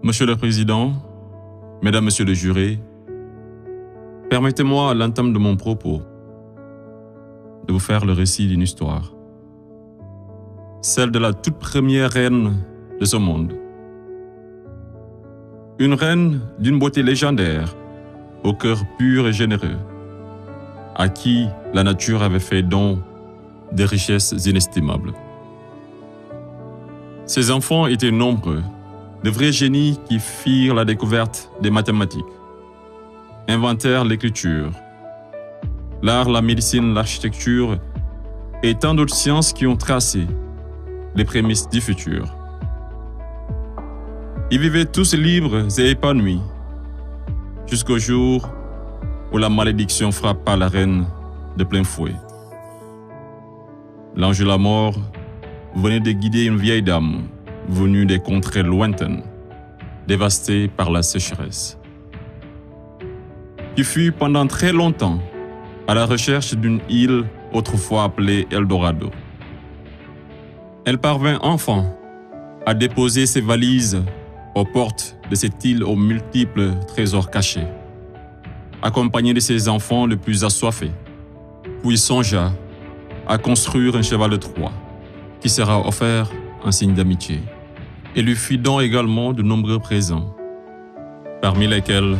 Monsieur le Président, Mesdames, Messieurs les jurés, permettez-moi à l'entame de mon propos de vous faire le récit d'une histoire, celle de la toute première reine de ce monde. Une reine d'une beauté légendaire, au cœur pur et généreux, à qui la nature avait fait don de richesses inestimables. Ses enfants étaient nombreux, de vrais génies qui firent la découverte des mathématiques, inventèrent l'écriture, l'art, la médecine, l'architecture et tant d'autres sciences qui ont tracé les prémices du futur. Ils vivaient tous libres et épanouis, jusqu'au jour où la malédiction frappa la reine de plein fouet. L'ange de la mort venait de guider une vieille dame venue des contrées lointaines, dévastée par la sécheresse, qui fut pendant très longtemps à la recherche d'une île autrefois appelée Eldorado. Elle parvint enfin à déposer ses valises aux portes de cette île aux multiples trésors cachés, accompagnée de ses enfants les plus assoiffés, puis songea à construire un cheval de Troie qui sera offert en signe d'amitié, et lui fit don également de nombreux présents, parmi lesquels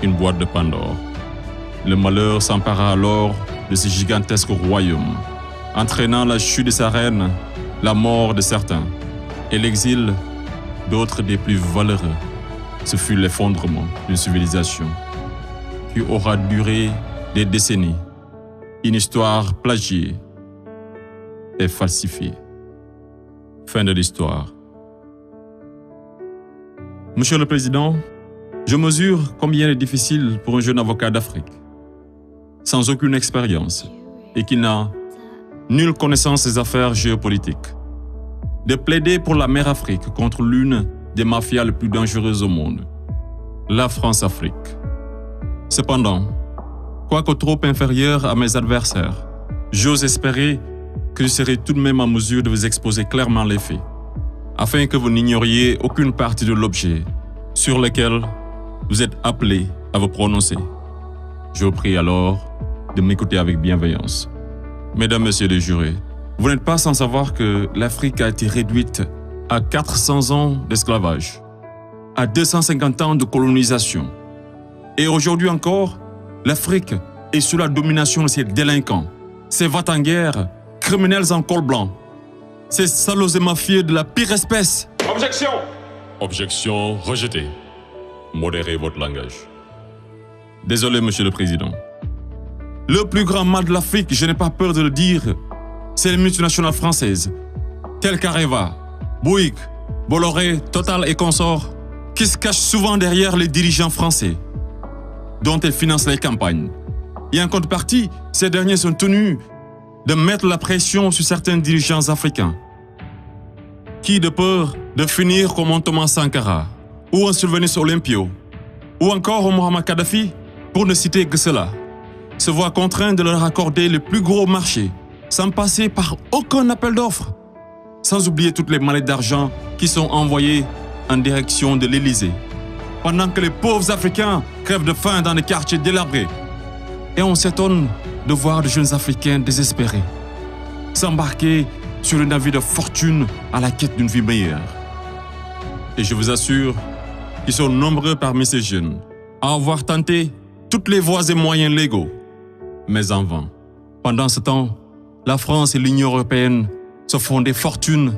une boîte de Pandore. Le malheur s'empara alors de ce gigantesque royaume, entraînant la chute de sa reine, la mort de certains, et l'exil d'autres des plus valeureux. Ce fut l'effondrement d'une civilisation qui aura duré des décennies, une histoire plagiée et falsifiée. Fin de l'histoire. Monsieur le Président, je mesure combien il est difficile pour un jeune avocat d'Afrique, sans aucune expérience et qui n'a nulle connaissance des affaires géopolitiques, de plaider pour la mère Afrique contre l'une des mafias les plus dangereuses au monde, la France-Afrique. Cependant, quoique trop inférieur à mes adversaires, j'ose espérer que je serai tout de même en mesure de vous exposer clairement les faits, afin que vous n'ignoriez aucune partie de l'objet sur lequel vous êtes appelés à vous prononcer. Je vous prie alors de m'écouter avec bienveillance. Mesdames, Messieurs les jurés, vous n'êtes pas sans savoir que l'Afrique a été réduite à 400 ans d'esclavage, à 250 ans de colonisation. Et aujourd'hui encore, l'Afrique est sous la domination de ces délinquants, ces va-t-en-guerre, criminels en col blanc, ces salauds et mafieux de la pire espèce. Objection! Objection rejetée. Modérez votre langage. Désolé, Monsieur le Président. Le plus grand mal de l'Afrique, je n'ai pas peur de le dire, c'est les multinationales françaises, telles qu'Areva, Bouygues, Bolloré, Total et consorts, qui se cachent souvent derrière les dirigeants français, dont elles financent les campagnes. Et en contrepartie, ces derniers sont tenus de mettre la pression sur certains dirigeants africains, qui, de peur de finir comme un Thomas Sankara, ou un Sylvanus Olympio, ou encore un Muammar Kadhafi, pour ne citer que cela, se voient contraints de leur accorder le plus gros marché, sans passer par aucun appel d'offres, sans oublier toutes les mallettes d'argent qui sont envoyées en direction de l'Élysée, pendant que les pauvres Africains crèvent de faim dans les quartiers délabrés. Et on s'étonne de voir de jeunes Africains désespérés s'embarquer sur un navire de fortune à la quête d'une vie meilleure. Et je vous assure qu'ils sont nombreux parmi ces jeunes à avoir tenté toutes les voies et moyens légaux, mais en vain. Pendant ce temps, la France et l'Union européenne se font des fortunes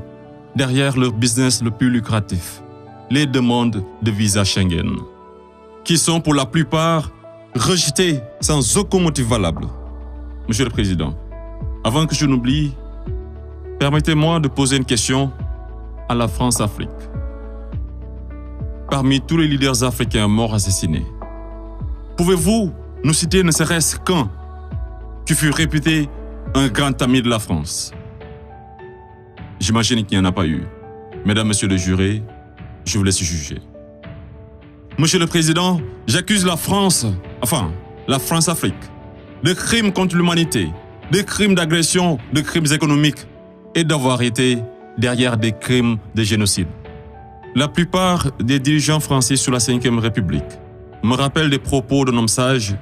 derrière leur business le plus lucratif, les demandes de visa Schengen, qui sont pour la plupart rejetées sans aucun motif valable. Monsieur le Président, avant que je n'oublie, permettez-moi de poser une question à la France-Afrique. Parmi tous les leaders africains morts assassinés, pouvez-vous nous citer ne serait-ce qu'un qui fut réputé un grand ami de la France? J'imagine qu'il n'y en a pas eu. Mesdames, Messieurs les jurés, je vous laisse juger. Monsieur le Président, j'accuse la France-Afrique, de crimes contre l'humanité, de crimes d'agression, de crimes économiques et d'avoir été derrière des crimes de génocide. La plupart des dirigeants français sous la Ve République me rappellent des propos d'un homme sage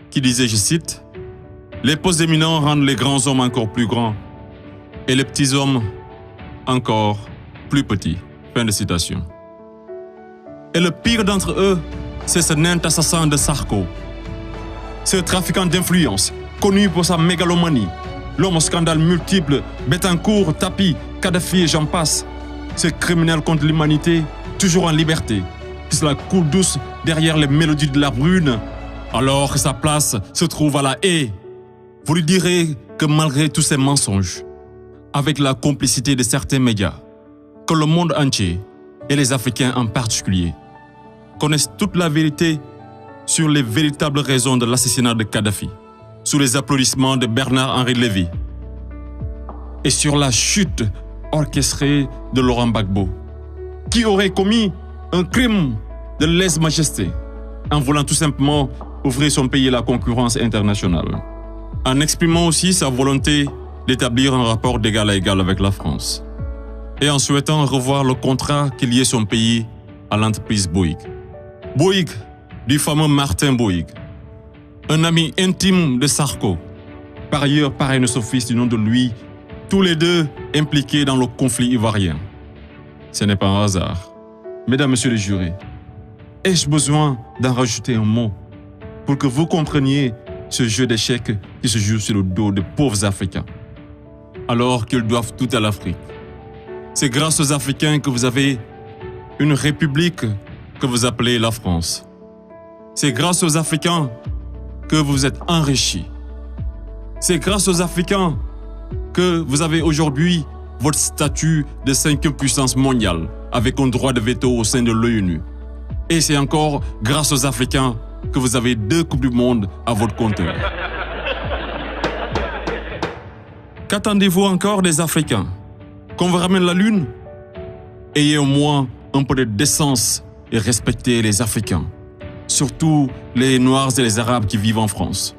qui disait, je cite, « Les postes éminents rendent les grands hommes encore plus grands et les petits hommes encore plus petits. » Fin de citation. Et le pire d'entre eux, c'est ce nain assassin de Sarko. Ce trafiquant d'influence, connu pour sa mégalomanie, l'homme aux scandales multiples, Bettencourt, Tapi, Kadhafi et j'en passe. Ce criminel contre l'humanité, toujours en liberté, qui se la coule douce derrière les mélodies de la brune, alors que sa place se trouve à la haie. Vous lui direz que malgré tous ces mensonges, avec la complicité de certains médias, que le monde entier, et les Africains en particulier, connaissent toute la vérité sur les véritables raisons de l'assassinat de Kadhafi, sous les applaudissements de Bernard-Henri Lévy, et sur la chute orchestrée de Laurent Gbagbo, qui aurait commis un crime de lèse-majesté en voulant tout simplement ouvrir son pays à la concurrence internationale, en exprimant aussi sa volonté d'établir un rapport d'égal à égal avec la France, et en souhaitant revoir le contrat qui liait son pays à l'entreprise Bouygues. Bouygues, du fameux Martin Bouygues, un ami intime de Sarko, par ailleurs parrain de son fils du nom de lui, tous les deux impliqués dans le conflit ivoirien. Ce n'est pas un hasard. Mesdames, Messieurs les jurés, ai-je besoin d'en rajouter un mot pour que vous compreniez ce jeu d'échecs qui se joue sur le dos de pauvres Africains, alors qu'ils doivent tout à l'Afrique? C'est grâce aux Africains que vous avez une république que vous appelez la France. C'est grâce aux Africains que vous êtes enrichis. C'est grâce aux Africains que vous avez aujourd'hui votre statut de 5e puissance mondiale avec un droit de veto au sein de l'ONU. Et c'est encore grâce aux Africains que vous avez 2 Coupes du Monde à votre compteur. Qu'attendez-vous encore des Africains? Qu'on vous ramène la Lune? Ayez au moins un peu de décence et respectez les Africains, surtout les Noirs et les Arabes qui vivent en France.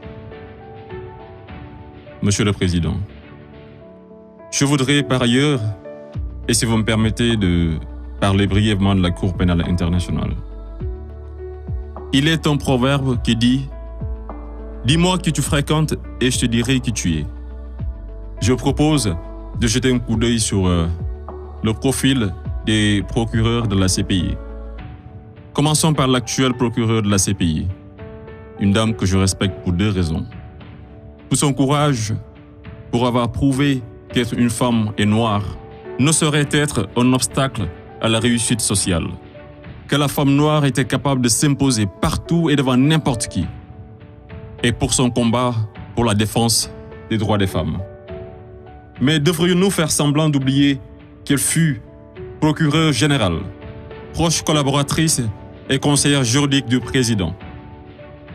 Monsieur le Président, je voudrais par ailleurs, et si vous me permettez de parler brièvement de la Cour pénale internationale. Il est un proverbe qui dit « Dis-moi qui tu fréquentes et je te dirai qui tu es ». Je propose de jeter un coup d'œil sur le profil des procureurs de la CPI. Commençons par l'actuel procureur de la CPI, une dame que je respecte pour 2 raisons. Pour son courage, pour avoir prouvé qu'être une femme et noire ne saurait être un obstacle à la réussite sociale, que la femme noire était capable de s'imposer partout et devant n'importe qui, et pour son combat pour la défense des droits des femmes. Mais devrions-nous faire semblant d'oublier qu'elle fut procureure générale, proche collaboratrice et conseillère juridique du président,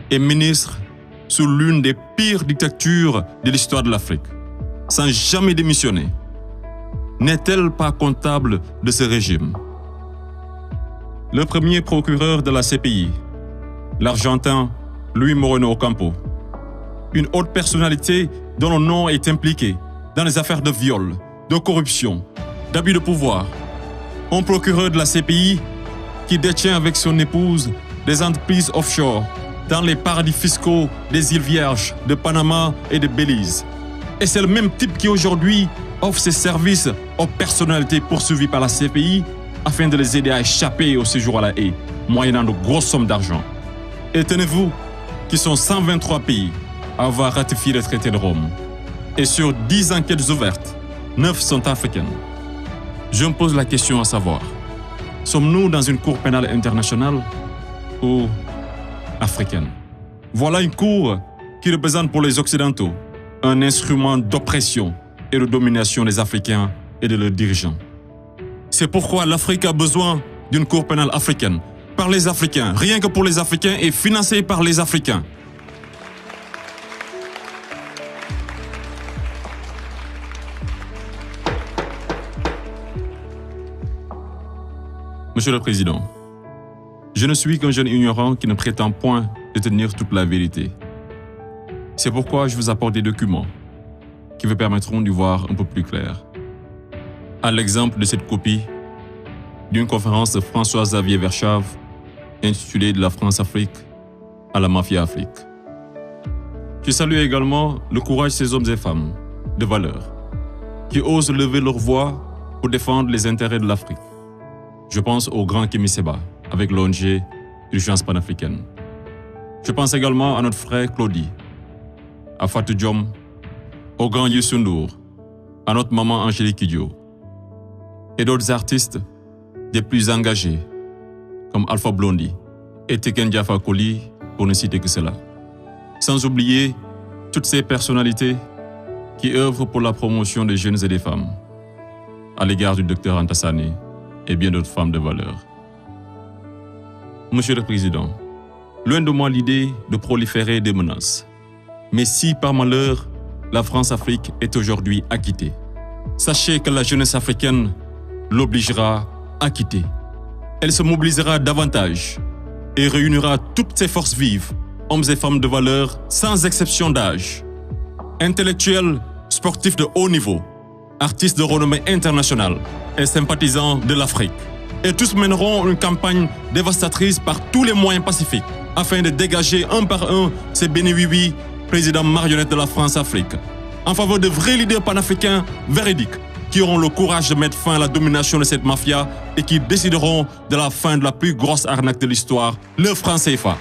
et ministre sous l'une des pires dictatures de l'histoire de l'Afrique, sans jamais démissionner? N'est-elle pas comptable de ce régime? Le premier procureur de la CPI, l'Argentin Luis Moreno Ocampo, une haute personnalité dont le nom est impliqué dans les affaires de viol, de corruption, d'abus de pouvoir. Un procureur de la CPI qui détient avec son épouse des entreprises offshore dans les paradis fiscaux des îles Vierges, de Panama et de Belize. Et c'est le même type qui aujourd'hui offre ses services aux personnalités poursuivies par la CPI afin de les aider à échapper au séjour à la haie, moyennant de grosses sommes d'argent. Et tenez-vous qu'ils sont 123 pays à avoir ratifié le traité de Rome. Et sur 10 enquêtes ouvertes, 9 sont africaines. Je me pose la question à savoir, sommes-nous dans une cour pénale internationale ou africaine? Voilà une cour qui représente pour les Occidentaux un instrument d'oppression et de domination des Africains et de leurs dirigeants. C'est pourquoi l'Afrique a besoin d'une cour pénale africaine, par les Africains, rien que pour les Africains et financée par les Africains. Monsieur le Président, je ne suis qu'un jeune ignorant qui ne prétend point détenir toute la vérité. C'est pourquoi je vous apporte des documents qui vous permettront d'y voir un peu plus clair. À l'exemple de cette copie d'une conférence de François-Xavier Verschave intitulée « De la France-Afrique à la mafia-Afrique ». Je salue également le courage de ces hommes et femmes de valeur qui osent lever leur voix pour défendre les intérêts de l'Afrique. Je pense au grand Kémy Séba avec l'ONG Urgence panafricaine. Je pense également à notre frère Claudie, à Fatou Diom, au grand Youssou N'Dour, à notre maman Angélique Kidjo et d'autres artistes des plus engagés comme Alpha Blondy et Teken Diafa Koli, pour ne citer que cela. Sans oublier toutes ces personnalités qui œuvrent pour la promotion des jeunes et des femmes, à l'égard du docteur Antassane et bien d'autres femmes de valeur. Monsieur le Président, loin de moi l'idée de proliférer des menaces. Mais si par malheur, la France-Afrique est aujourd'hui acquittée, sachez que la jeunesse africaine l'obligera à quitter. Elle se mobilisera davantage et réunira toutes ses forces vives, hommes et femmes de valeur, sans exception d'âge, intellectuels, sportifs de haut niveau, artistes de renommée internationale et sympathisants de l'Afrique. Et tous mèneront une campagne dévastatrice par tous les moyens pacifiques afin de dégager un par un ces bénéwiwi, présidents marionnettes de la France-Afrique, en faveur de vrais leaders panafricains véridiques qui auront le courage de mettre fin à la domination de cette mafia et qui décideront de la fin de la plus grosse arnaque de l'histoire, le franc CFA.